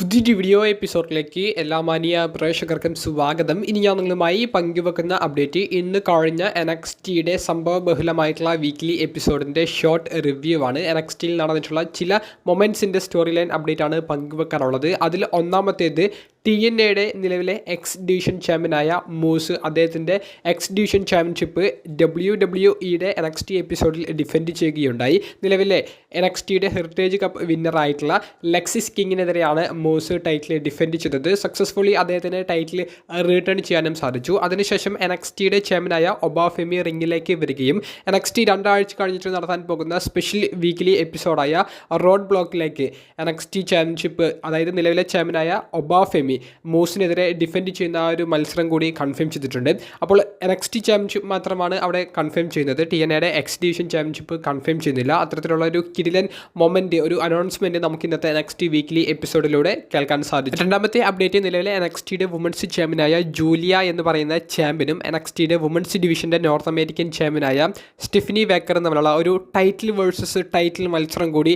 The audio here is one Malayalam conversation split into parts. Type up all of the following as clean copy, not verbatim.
പുതിയൊരു വീഡിയോ എപ്പിസോഡിലേക്ക് എല്ലാ മാന്യ പ്രേക്ഷകർക്കും സ്വാഗതം. ഇനി ഞാൻ നിങ്ങളുമായി പങ്കുവെക്കുന്ന അപ്ഡേറ്റ് ഇന്ന് കഴിഞ്ഞ NXTയുടെ സംഭവബഹുലമായിട്ടുള്ള വീക്ക്ലി എപ്പിസോഡിൻ്റെ ഷോർട്ട് റിവ്യൂ ആണ്. NXTയിൽ നടന്നിട്ടുള്ള ചില മൊമെൻറ്റ്സിൻ്റെ സ്റ്റോറി ലൈൻ അപ്ഡേറ്റ് ആണ് പങ്കുവെക്കാനുള്ളത്. അതിൽ ഒന്നാമത്തേത് TNAയുടെ നിലവിലെ എക്സ് ഡിവിഷൻ ചാമ്പ്യനായ മൂസ് അദ്ദേഹത്തിൻ്റെ എക്സ് ഡിവിഷൻ ചാമ്പ്യൻഷിപ്പ് WWEയുടെ NXT എപ്പിസോഡിൽ ഡിഫെൻഡ് ചെയ്യുകയുണ്ടായി. നിലവിലെ NXTയുടെ ഹെറിറ്റേജ് കപ്പ് വിന്നറായിട്ടുള്ള ലെക്സിസ് കിങ്ങിനെതിരെയാണ് മൂസ് ടൈറ്റിൽ ഡിഫെൻഡ് ചെയ്തത്. സക്സസ്ഫുള്ളി അദ്ദേഹത്തിന് ടൈറ്റിൽ റിട്ടേൺ ചെയ്യാനും സാധിച്ചു. അതിനുശേഷം NXTയുടെ ചാമ്പ്യനായ ഒബാഫെമി റിംഗിലേക്ക് വരികയും NXT 2 ആഴ്ച കഴിഞ്ഞിട്ട് നടത്താൻ പോകുന്ന സ്പെഷ്യൽ വീക്ക്ലി എപ്പിസോഡായ റോഡ് ബ്ലോക്കിലേക്ക് NXT ചാമ്പ്യൻഷിപ്പ് അതായത് നിലവിലെ ചാമ്പ്യനായ ഒബാഫെമി മൂസിനെതിരെ ഡിഫെൻഡ് ചെയ്യുന്ന ആ ഒരു മത്സരം കൂടി കൺഫേം ചെയ്തിട്ടുണ്ട്. അപ്പോൾ NXT ചാമ്പ്യൻഷിപ്പ് മാത്രമാണ് അവിടെ കൺഫേം ചെയ്യുന്നത്. TNAയുടെ എക്സ് ഡിവിഷൻ ചാമ്പ്യൻഷിപ്പ് കൺഫേം ചെയ്യുന്നില്ല. അത്തരത്തിലുള്ള ഒരു കിടിലൻ മൊമെൻറ്റ്, ഒരു അനൗൺസ്മെൻറ്റ് നമുക്ക് ഇന്നത്തെ NXT വീക്ക്ലി എപ്പിസോഡിലൂടെ കേൾക്കാൻ സാധിച്ചു. രണ്ടാമത്തെ അപ്ഡേറ്റ് നിലവിലെ NXTയുടെ വുമൻസ് ചാമ്പ്യനായ ജൂലിയ എന്ന് പറയുന്ന ചാമ്പ്യനും NXTയുടെ വുമൻസ് ഡിവിഷൻ്റെ നോർത്ത് അമേരിക്കൻ ചാമ്പ്യനായ സ്റ്റെഫനി വേക്കറും തമ്മിലുള്ള ഒരു ടൈറ്റിൽ വേഴ്സസ് ടൈറ്റിൽ മത്സരം കൂടി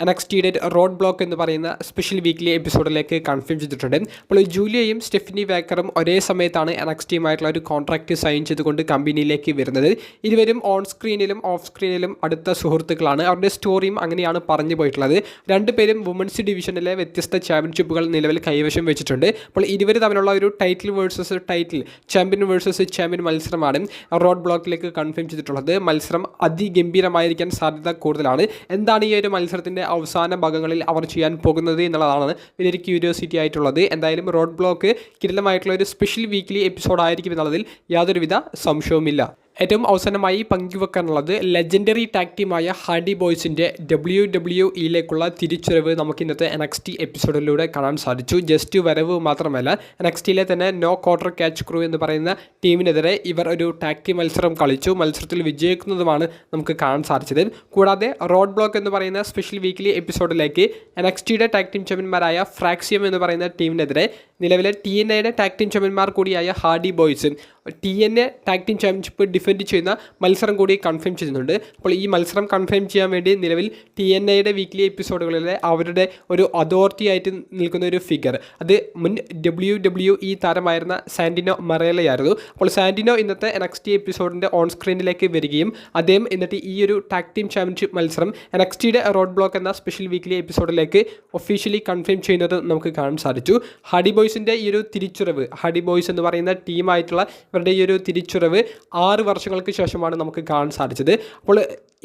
NXTയുടെ റോഡ് ബ്ലോക്ക് എന്ന് പറയുന്ന സ്പെഷ്യൽ വീക്ക്ലി എപ്പിസോഡിലേക്ക് കൺഫേം ചെയ്തിട്ടുണ്ട്. അപ്പോൾ ജൂലിയയും സ്റ്റെഫനി വേക്കറും ഒരേ സമയത്താണ് NXTയുമായിട്ടുള്ള ഒരു കോൺട്രാക്റ്റ് സൈൻ ചെയ്തുകൊണ്ട് കമ്പനിയിലേക്ക് വരുന്നത്. ഇരുവരും ഓൺ സ്ക്രീനിലും ഓഫ് സ്ക്രീനിലും അടുത്ത സുഹൃത്തുക്കളാണ്. അവരുടെ സ്റ്റോറിയും അങ്ങനെയാണ് പറഞ്ഞു പോയിട്ടുള്ളത്. രണ്ടുപേരും വുമൻസ് ഡിവിഷനിലെ വ്യത്യസ്ത ചാമ്പ്യൻഷിപ്പുകൾ നിലവിൽ കൈവശം വെച്ചിട്ടുണ്ട്. അപ്പോൾ ഇരുവർ തമ്മിലുള്ള ഒരു title versus title, champion versus champion മത്സരമാണ് റോഡ് ബ്ലോക്കിലേക്ക് കൺഫേം ചെയ്തിട്ടുള്ളത്. മത്സരം അതിഗംഭീരമായിരിക്കാൻ സാധ്യത കൂടുതലാണ്. എന്താണ് ഈ ഒരു മത്സരത്തിൻ്റെ അവസാന ഭാഗങ്ങളിൽ അവർ ചെയ്യാൻ പോകുന്നത് എന്നുള്ളതാണ് വലിയൊരു ക്യൂരിയോസിറ്റി ആയിട്ടുള്ളത്. എന്തായാലും റോഡ് ബ്ലോക്ക് കിടിലമായിട്ടുള്ള ഒരു സ്പെഷ്യൽ വീക്ക്ലി എപ്പിസോഡ് ആയിരിക്കും എന്നുള്ളതിൽ യാതൊരുവിധ സംശയവുമില്ല. ഏറ്റവും അവസാനമായി പങ്കുവെക്കാനുള്ളത് ലെജൻഡറി ടാഗ് ടീമായ ഹാർഡി ബോയ്സിൻ്റെ WWEയിലേക്കുള്ള തിരിച്ചുവരവ് നമുക്ക് ഇന്നത്തെ NXT എപ്പിസോഡിലൂടെ കാണാൻ സാധിച്ചു. ജസ്റ്റ് വരവ് മാത്രമല്ല, NXTയിലെ തന്നെ നോ ക്വാർട്ടർ ക്യാച്ച് ക്രൂ എന്ന് പറയുന്ന ടീമിനെതിരെ ഇവർ ഒരു ടാഗ് ടീം മത്സരം കളിച്ചു. മത്സരത്തിൽ വിജയിക്കുന്നതുമാണ് നമുക്ക് കാണാൻ സാധിച്ചത്. കൂടാതെ റോഡ് ബ്ലോക്ക് എന്ന് പറയുന്ന സ്പെഷ്യൽ വീക്ക്ലി എപ്പിസോഡിലേക്ക് NXTയുടെ ടാഗ് ടീം ചാമ്പ്യന്മാരായ ഫ്രാക്സിയം എന്ന് പറയുന്ന ടീമിനെതിരെ നിലവിലെ TNAയുടെ ടാഗ് ടീം ചാമ്പ്യന്മാർ കൂടിയായ ഹാർഡി ബോയ്സും TNA tag team championship defend ചെയ്യുന്ന മത്സരം കൂടി കൺഫേം ചെയ്യുന്നുണ്ട്. അപ്പോൾ ഈ മത്സരം കൺഫേം ചെയ്യാൻ വേണ്ടി നിലവിൽ TNAയുടെ വീക്ക്ലി എപ്പിസോഡുകളിലെ അവരുടെ ഒരു അതോറിറ്റി ആയിട്ട് നിൽക്കുന്ന ഒരു ഫിഗർ, അത് മുൻ WWE താരമായിരുന്ന സാന്റിനോ മറേലയായിരുന്നു. അപ്പോൾ സാന്റിനോ ഇന്നത്തെ NXT എപ്പിസോഡിൻ്റെ ഓൺ സ്ക്രീനിലേക്ക് വരികയും അദ്ദേഹം എന്നിട്ട് ഈ ഒരു ടാഗ് ടീം ചാമ്പ്യൻഷിപ്പ് മത്സരം NXTയുടെ റോഡ് ബ്ലോക്ക് എന്ന സ്പെഷ്യൽ വീക്ക്ലി എപ്പിസോഡിലേക്ക് ഒഫീഷ്യലി കൺഫേം ചെയ്യുന്നത് നമുക്ക് കാണാൻ സാധിച്ചു. ഹാർഡി ബോയ്സിൻ്റെ ഈ ഒരു തിരിച്ചുവരവ്, ഹാർഡി ബോയ്സ് എന്ന് പറയുന്ന ടീമായിട്ടുള്ള ഇവരുടെ ഈ ഒരു തിരിച്ചുവരവ് 6 വർഷങ്ങൾക്ക് ശേഷമാണ് നമുക്ക് കാണാൻ സാധിച്ചത്. അപ്പോൾ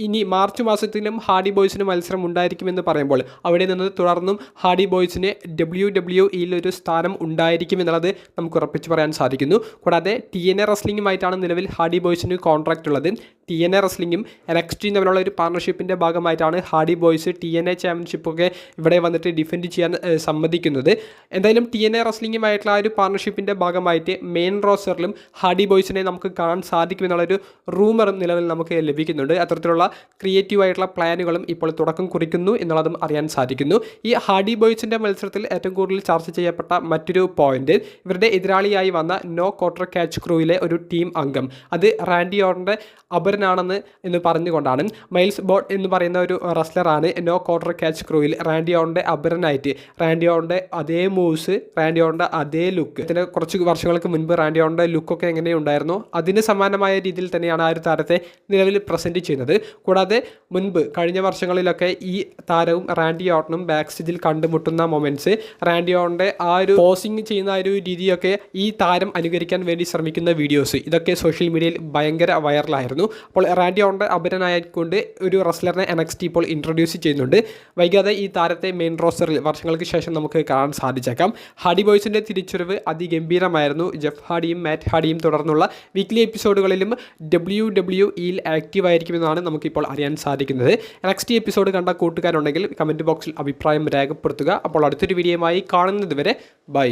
ഇനി മാർച്ച് മാസത്തിലും ഹാർഡി ബോയ്സിന് മത്സരം ഉണ്ടായിരിക്കുമെന്ന് പറയുമ്പോൾ അവിടെ നിന്ന് തുടർന്നും ഹാർഡി ബോയ്സിന് WWEയിൽ ഒരു സ്ഥാനം ഉണ്ടായിരിക്കുമെന്നുള്ളത് നമുക്ക് ഉറപ്പിച്ച് പറയാൻ സാധിക്കുന്നു. കൂടാതെ TNA റെസ്ലിംഗുമായിട്ടാണ് നിലവിൽ ഹാർഡി ബോയ്സിന് കോൺട്രാക്റ്റ് ഉള്ളത്. TNA റെസ്ലിംഗും NXTയും തമ്മിലുള്ള ഒരു പാർട്ണർഷിപ്പിൻ്റെ ഭാഗമായിട്ടാണ് ഹാർഡി ബോയ്സ് TNA ചാമ്പ്യൻഷിപ്പൊക്കെ ഇവിടെ വന്നിട്ട് ഡിഫെൻഡ് ചെയ്യാൻ സമ്മതിക്കുന്നത്. എന്തായാലും TNA റെസ്ലിംഗുമായിട്ടുള്ള ഒരു പാർട്ണർഷിപ്പിൻ്റെ ഭാഗമായിട്ട് മെയിൻ റോസ്റ്ററിലും ഹാർഡി ബോയ്സിനെ നമുക്ക് കാണാൻ സാധിക്കുമെന്നുള്ളൊരു റൂമറും നിലവിൽ നമുക്ക് ലഭിക്കുന്നുണ്ട്. അത്തരത്തിലുള്ള ക്രിയേറ്റീവായിട്ടുള്ള പ്ലാനുകളും ഇപ്പോൾ തുടക്കം കുറിക്കുന്നു എന്നുള്ളതും അറിയാൻ സാധിക്കുന്നു. ഈ ഹാർഡി ബോയ്സിൻ്റെ മത്സരത്തിൽ ഏറ്റവും കൂടുതൽ ചർച്ച ചെയ്യപ്പെട്ട മറ്റൊരു പോയിന്റ്, ഇവരുടെ എതിരാളിയായി വന്ന നോ ക്വാർട്ടർ ക്യാച്ച് ക്രൂയിലെ ഒരു ടീം അംഗം, അത് റാൻഡി ഓർട്ടൻ്റെ അപരനാണെന്ന് എന്ന് പറഞ്ഞുകൊണ്ടാണ്. മൈൽസ് ബോട്ട് എന്ന് പറയുന്ന ഒരു റെസ്ലറാണ് നോ ക്വാർട്ടർ ക്യാച്ച് ക്രൂയിൽ റാൻഡി ഓർട്ടൻ്റെ അപരനായിട്ട്. റാൻഡി ഓർട്ടൻ്റെ അതേ മൂവ്സ്, റാൻഡി ഓർട്ടൻ്റെ അതേ ലുക്ക്, ഇതിന് കുറച്ച് വർഷങ്ങൾക്ക് മുൻപ് റാൻഡി ഓർട്ടൻ്റെ ലുക്കൊക്കെ എങ്ങനെയുണ്ടായിരുന്നു അതിന് സമാനമായ രീതിയിൽ തന്നെയാണ് ആ ഒരു താരത്തെ നിലവിൽ പ്രസൻറ്റ് ചെയ്യുന്നത്. കൂടാതെ മുൻപ് കഴിഞ്ഞ വർഷങ്ങളിലൊക്കെ ഈ താരവും റാൻഡി ഓർട്ടനും ബാക്ക് സ്റ്റേജിൽ കണ്ടുമുട്ടുന്ന മൊമെൻറ്റ്സ്, റാൻഡി ഓർട്ടൻ്റെ ആ ഒരു പോസിങ് ചെയ്യുന്ന ഒരു രീതിയൊക്കെ ഈ താരം അനുകരിക്കാൻ വേണ്ടി ശ്രമിക്കുന്ന വീഡിയോസ്, ഇതൊക്കെ സോഷ്യൽ മീഡിയയിൽ ഭയങ്കര വൈറലായിരുന്നു. അപ്പോൾ റാൻഡി ഓർട്ടൻ്റെ അപരനായിക്കൊണ്ട് ഒരു റെസ്ലറിനെ NXT ഇപ്പോൾ ഇൻട്രൊഡ്യൂസ് ചെയ്യുന്നുണ്ട്. വൈകാതെ ഈ താരത്തെ മെയിൻ റോസ്റ്ററിൽ വർഷങ്ങൾക്ക് ശേഷം നമുക്ക് കാണാൻ സാധിച്ചേക്കാം. ഹാർഡി ബോയ്സിൻ്റെ തിരിച്ചുവരവ് അതിഗംഭീരമായിരുന്നു. ജെഫ് ഹാർഡിയും മാറ്റ് ഹാർഡിയും തുടർന്നുള്ള വീക്ക്ലി എപ്പിസോഡുകളിലും WWEയിൽ ആക്റ്റീവ് ആയിരിക്കുമെന്നാണ് നമുക്കിപ്പോൾ അറിയാൻ സാധിക്കുന്നത്. NXT എപ്പിസോഡ് കണ്ട കൂട്ടുകാരുണ്ടെങ്കിൽ കമൻറ്റ് ബോക്സിൽ അഭിപ്രായം രേഖപ്പെടുത്തുക. അപ്പോൾ അടുത്തൊരു വീഡിയോയുമായി കാണുന്നത് വരെ ബൈ.